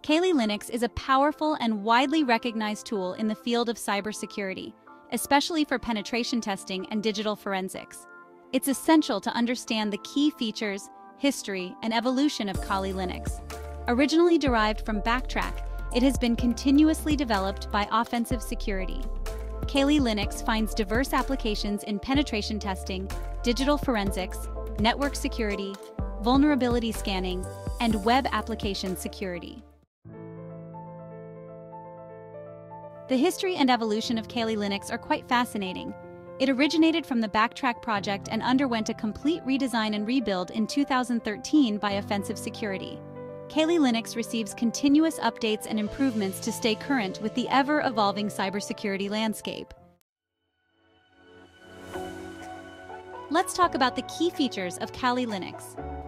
Kali Linux is a powerful and widely recognized tool in the field of cybersecurity, especially for penetration testing and digital forensics. It's essential to understand the key features, history, and evolution of Kali Linux. Originally derived from Backtrack, it has been continuously developed by Offensive Security. Kali Linux finds diverse applications in penetration testing, digital forensics, network security, vulnerability scanning, and web application security. The history and evolution of Kali Linux are quite fascinating. It originated from the Backtrack project and underwent a complete redesign and rebuild in 2013 by Offensive Security. Kali Linux receives continuous updates and improvements to stay current with the ever-evolving cybersecurity landscape. Let's talk about the key features of Kali Linux.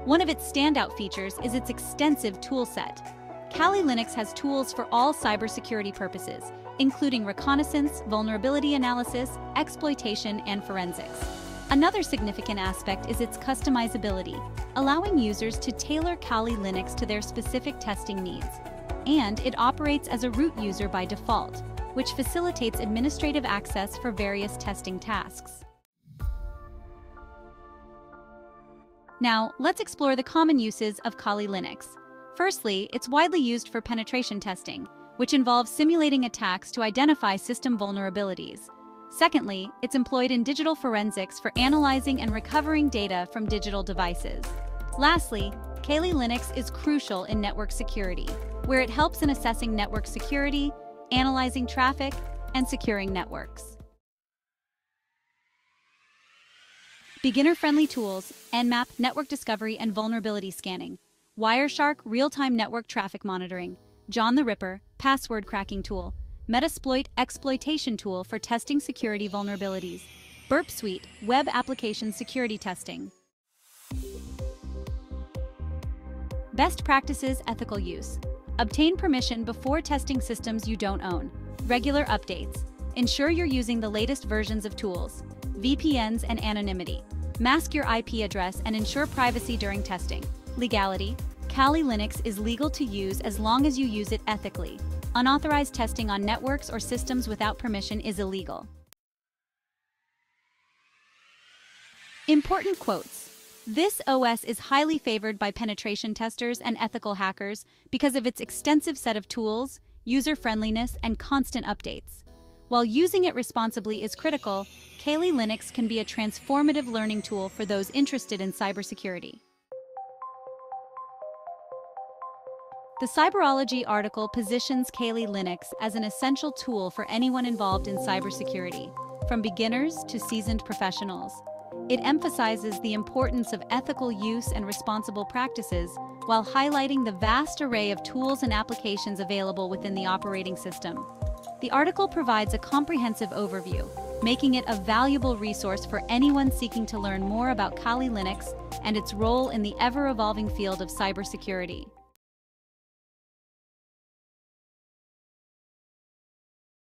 One of its standout features is its extensive toolset. Kali Linux has tools for all cybersecurity purposes, including reconnaissance, vulnerability analysis, exploitation, and forensics. Another significant aspect is its customizability, allowing users to tailor Kali Linux to their specific testing needs. And it operates as a root user by default, which facilitates administrative access for various testing tasks. Now, let's explore the common uses of Kali Linux. Firstly, it's widely used for penetration testing, which involves simulating attacks to identify system vulnerabilities. Secondly, it's employed in digital forensics for analyzing and recovering data from digital devices. Lastly, Kali Linux is crucial in network security, where it helps in assessing network security, analyzing traffic, and securing networks. Beginner-friendly tools: Nmap, network discovery and vulnerability scanning; Wireshark, real-time network traffic monitoring; John the Ripper, password cracking tool; Metasploit, exploitation tool for testing security vulnerabilities; Burp Suite, web application security testing. Best practices: ethical use. Obtain permission before testing systems you don't own. Regular updates. Ensure you're using the latest versions of tools. VPNs and anonymity. Mask your IP address and ensure privacy during testing. Legality. Kali Linux is legal to use as long as you use it ethically. Unauthorized testing on networks or systems without permission is illegal. Important quotes. This OS is highly favored by penetration testers and ethical hackers because of its extensive set of tools, user-friendliness, and constant updates. While using it responsibly is critical, Kali Linux can be a transformative learning tool for those interested in cybersecurity. The Cyberology article positions Kali Linux as an essential tool for anyone involved in cybersecurity, from beginners to seasoned professionals. It emphasizes the importance of ethical use and responsible practices while highlighting the vast array of tools and applications available within the operating system. The article provides a comprehensive overview, making it a valuable resource for anyone seeking to learn more about Kali Linux and its role in the ever-evolving field of cybersecurity.